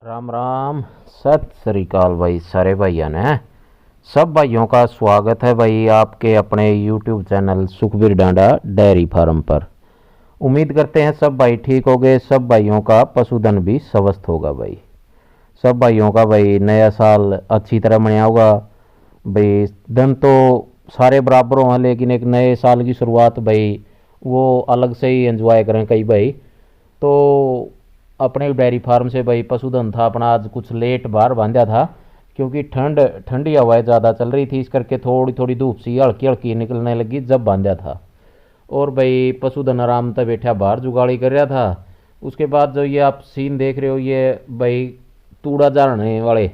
राम राम। सत श्री अकाल भाई, सारे भाइयों ने सब भाइयों का स्वागत है भाई आपके अपने यूट्यूब चैनल सुखबीर डांडा डेयरी फार्म पर। उम्मीद करते हैं सब भाई ठीक हो गए, सब भाइयों का पशुधन भी स्वस्थ होगा भाई। सब भाइयों का भाई नया साल अच्छी तरह मनाया होगा भाई। धन तो सारे बराबर हों, लेकिन एक नए साल की शुरुआत भाई वो अलग से ही एंजॉय करें कई भाई। तो अपने डेयरी फार्म से भाई पशुधन था अपना आज कुछ लेट बाहर बांधा था, क्योंकि ठंडी हवाएं ज़्यादा चल रही थी, इस करके थोड़ी थोड़ी धूप सी हल्की हल्की निकलने लगी जब बांधा था। और भाई पशुधन आराम से बैठा बाहर जुगाड़ी कर रहा था। उसके बाद जो ये आप सीन देख रहे हो ये भाई तूड़ा झाड़ने वाले,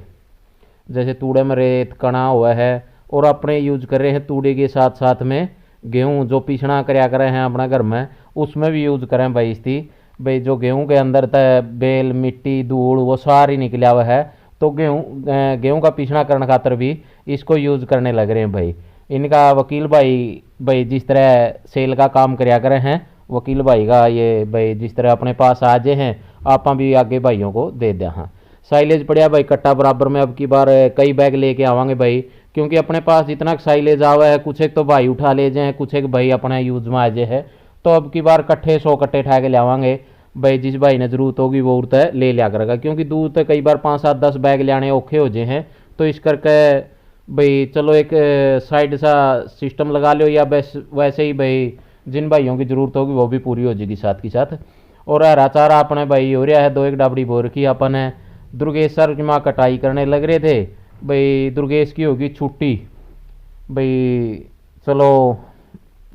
जैसे तूड़े में रेत कणा हुआ है और अपने यूज कर रहे हैं तूड़े के साथ साथ में गेहूँ जो पिछड़ा कराया करे हैं अपना घर में, उसमें भी यूज करें भाई। इसकी भाई जो गेहूं के अंदर तय बेल मिट्टी धूल वो सारी निकला हुआ है, तो गेहूं का पिछड़ा करने खातर भी इसको यूज करने लग रहे हैं भाई। इनका वकील भाई भाई जिस तरह सेल का काम कराया करे हैं, वकील भाई का ये भाई जिस तरह अपने पास आ जाए हैं आप भी आगे भाइयों को दे दें। हाँ, साइलेज पड़िया भाई कट्टा बराबर में, अब की बार कई बैग लेके आवांगे भाई, क्योंकि अपने पास इतना साइलेज आवा है, कुछ एक तो भाई उठा ले जाए, कुछ एक भाई अपने यूज में आ जाए है। तो अब की बार कट्ठे 100 कट्टे ठा के लावांगे भाई। जिस भाई ने जरूरत होगी वो उड़ता है ले लिया करेगा, क्योंकि दूर तक कई बार 5 7 10 बैग लाने औखे हो जाए हैं। तो इस करके भाई चलो एक साइड सा सिस्टम लगा लो, या बस वैसे ही भाई जिन भाइयों की ज़रूरत होगी वो भी पूरी हो जाएगी साथ के साथ। और हरा चारा अपने भाई हो रहा है, 2 1 डाबड़ी बो रखी अपन है। दुर्गेश सर की माँ कटाई करने लग रहे थे भाई, दुर्गेश की होगी छुट्टी भाई। चलो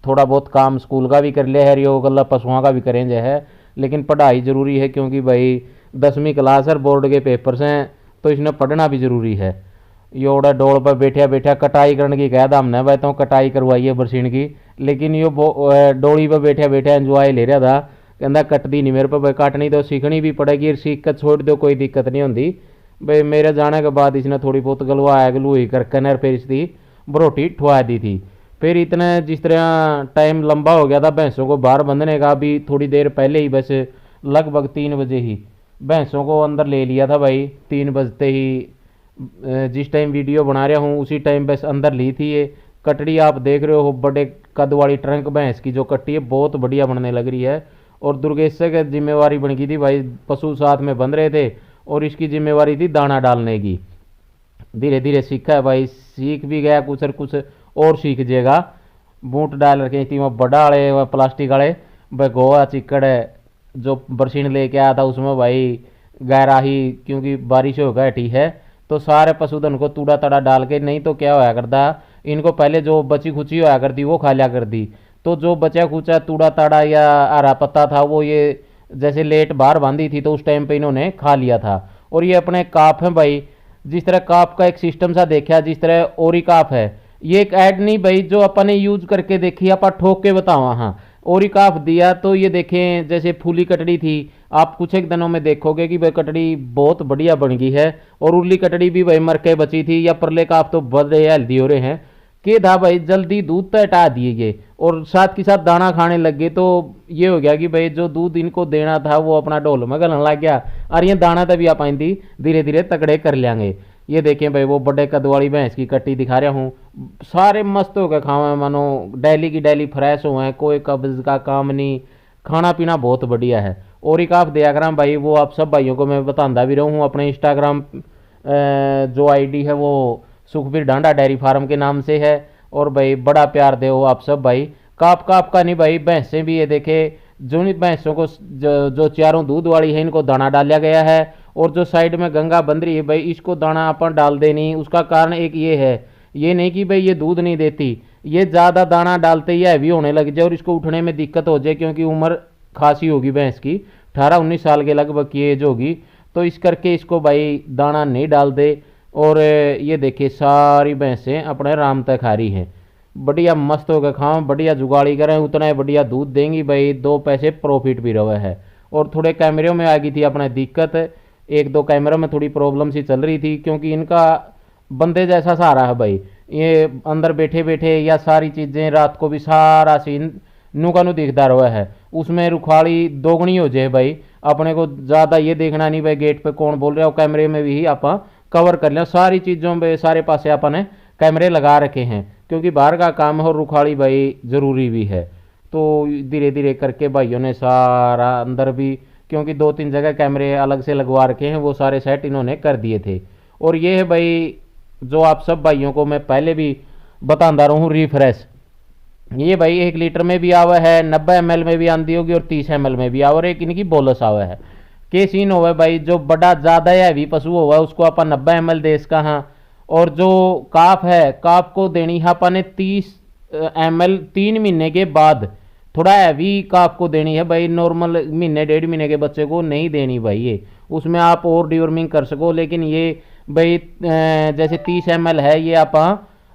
थोड़ा बहुत काम स्कूल का भी कर लिया है, यो गला पशुओं का भी करेंगे है, लेकिन पढ़ाई ज़रूरी है, क्योंकि भाई 10वीं क्लास है, बोर्ड के पेपर्स हैं, तो इसने पढ़ना भी ज़रूरी है। योड़ा डोल पर बैठा बैठा कटाई करने की कह था हमने भाई, तो कटाई करवाइए बरसीन की, लेकिन यो डोली पर बैठा बैठा एंजॉय ले रहा था। कहता कटती नहीं मेरे पर भाई, काटनी तो सीखनी भी पड़ेगी, सीख कर छोड़ दो कोई दिक्कत नहीं होती भाई। मेरे जाने के बाद इसने थोड़ी बहुत गलवाया गलूही करके नर फिर इसकी बरोटी ठुआ दी थी। फिर इतने जिस तरह टाइम लंबा हो गया था भैंसों को बाहर बंधने का, अभी थोड़ी देर पहले ही बस लगभग 3 बजे ही भैंसों को अंदर ले लिया था भाई। 3 बजते ही जिस टाइम वीडियो बना रहा हूँ उसी टाइम बस अंदर ली थी ये कटड़ी। आप देख रहे हो बड़े कद वाली ट्रंक भैंस की जो कट्टी है बहुत बढ़िया बनने लग रही है। और दुर्गेश की जिम्मेवारी बन गई थी भाई, पशु साथ में बंध रहे थे और इसकी जिम्मेवारी थी दाना डालने की। धीरे धीरे सीखा है भाई, सीख भी गया कुछ और सीख जाएगा। बूट डाल रखे थी वो बड़ा वाले वो प्लास्टिक वाले भाई, गोवा चिक्कड़ जो बरसीन लेके आया था उसमें भाई गहराही, क्योंकि बारिश हो गई ठीक है, तो सारे पशुधन को तूड़ा तड़ा डाल के, नहीं तो क्या होया करता इनको पहले जो बची खुची होया करती वो खा लिया करती। तो जो बचा खुचा तूड़ा ताड़ा या हरा पत्ता था वो ये जैसे लेट बाहर बांधी थी तो उस टाइम पे इन्होंने खा लिया था। और ये अपने काफ है भाई, जिस तरह काफ का एक सिस्टम सा देखा, जिस तरह ओरी काफ है, ये एक ऐड नहीं भाई जो अपन ने यूज करके देखी, आप ठोक के बताओ। हाँ, ओरी काफ दिया तो ये देखें जैसे फूली कटड़ी थी, आप कुछ एक दिनों में देखोगे कि भाई कटड़ी बहुत बढ़िया बन गई है। और उर्ली कटड़ी भी भाई मर के बची थी, या परले काफ तो बड़े हेल्दी हो रहे हैं कि था भाई, जल्दी दूध तो हटा दिए गए और साथ के साथ दाना खाने लग गए। तो ये हो गया कि भाई जो दूध इनको देना था वो अपना ढोल में गलन लग गया, और ये दाना तभी आ पाई थी, धीरे धीरे तगड़े कर लेंगे। ये देखें भाई वो बड़े कद वाली भैंस की कट्टी दिखा रहा हूँ, सारे मस्त हो गए खावा मानो डेली की डेली फ्रेश हुए हैं, कोई कब्ज का काम नहीं, खाना पीना बहुत बढ़िया है। और एक आप दिया करा भाई, वो आप सब भाइयों को मैं बताता भी रहूँ, अपने इंस्टाग्राम जो आईडी है वो सुखबीर डांडा डेयरी फार्म के नाम से है। और भाई बड़ा प्यार दो आप सब भाई, काप काप का नहीं भाई, भैंसें भी ये देखे जो भैंसों को जो चारों दूध वाली है इनको दाना डाला गया है। और जो साइड में गंगा बंध रही है भाई, इसको दाना अपन डाल देनी, उसका कारण एक ये है, ये नहीं कि भाई ये दूध नहीं देती, ये ज़्यादा दाना डालते ही हैवी होने लग जाए और इसको उठने में दिक्कत हो जाए, क्योंकि उम्र खासी होगी भैंस की, 18 19 साल के लगभग की एज होगी। तो इस करके इसको भाई दाना नहीं डाल दे। और ये देखिए सारी भैंसें अपने राम तक खा रही हैं, बढ़िया मस्त होकर खाओ, बढ़िया जुगाड़ी करें, उतना ही बढ़िया दूध देंगी भाई, 2 पैसे प्रॉफिट भी रहा है। और थोड़े कैमरे में आ गई थी अपने दिक्कत, 1 2 कैमरा में थोड़ी प्रॉब्लम सी चल रही थी, क्योंकि इनका बंदे जैसा सहारा है भाई, ये अंदर बैठे बैठे या सारी चीज़ें रात को भी सारा सीन नू का नू दिखता रहा है, उसमें रुखाड़ी दोगुनी हो जाए भाई। अपने को ज़्यादा ये देखना नहीं भाई गेट पे कौन बोल रहा है, कैमरे में भी आप कवर कर लिया सारी चीज़ों में, सारे पासे अपन कैमरे लगा रखे हैं, क्योंकि बाहर का काम है और रुखाड़ी भाई ज़रूरी भी है। तो धीरे धीरे करके भाइयों ने सारा अंदर भी, क्योंकि 2-3 जगह कैमरे अलग से लगवा रखे हैं, वो सारे सेट इन्होंने कर दिए थे। और ये है भाई जो आप सब भाइयों को मैं पहले भी बताता रहा हूँ, रिफ्रेश। ये भाई 1 लीटर में भी आवा है, 90 ml में भी आंदी होगी और 30 ml में भी आवा, और एक इनकी बोलस आवा है। के सीन होगा भाई, जो बड़ा ज़्यादा हैवी पशु होगा उसको अपन 90 ml दे इसका, हाँ। और जो काफ है, काफ को देनी है अपन ने 30 ml 3 महीने के बाद। थोड़ा हैवी काफ को देनी है भाई, नॉर्मल 1-1.5 महीने के बच्चे को नहीं देनी भाई ये, उसमें आप और डिवर्मिंग कर सको। लेकिन ये भाई जैसे 30 ml है, ये आप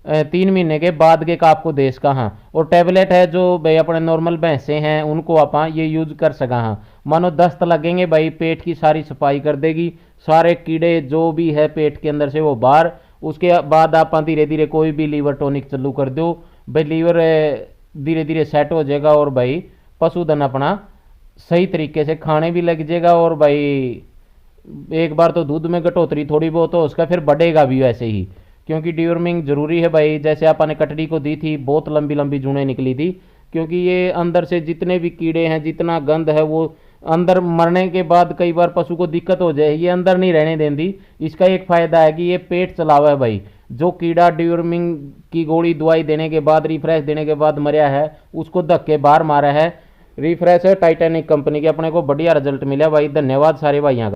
3 महीने के बाद के काप को दे सका, हाँ। और टैबलेट है जो भाई अपने नॉर्मल भैंसे हैं उनको आप ये यूज कर सका, हाँ। मानो दस्त लगेंगे भाई, पेट की सारी सफाई कर देगी, सारे कीड़े जो भी है पेट के अंदर से वो बाहर। उसके बाद आप धीरे धीरे कोई भी लीवर टॉनिक चालू कर दो भाई, लीवर धीरे धीरे सेट हो जाएगा, और भाई पशुधन अपना सही तरीके से खाने भी लग जाएगा। और भाई एक बार तो दूध में घटोतरी थोड़ी बहुत हो उसका, फिर बढ़ेगा भी वैसे ही, क्योंकि डिवर्मिंग जरूरी है भाई। जैसे आपने कटड़ी को दी थी, बहुत लंबी लंबी जूनें निकली थी, क्योंकि ये अंदर से जितने भी कीड़े हैं, जितना गंद है, वो अंदर मरने के बाद कई बार पशु को दिक्कत हो जाए, ये अंदर नहीं रहने देती। इसका एक फायदा है कि ये पेट चलावा है भाई। जो कीड़ा डिवर्मिंग की गोली दवाई देने के बाद, रिफ्रेश देने के बाद मरा है, उसको धक्के बाहर मारा है। रिफ्रेश है टाइटैनिक कंपनी की, अपने को बढ़िया रिजल्ट मिला भाई। धन्यवाद सारे भाइयों का।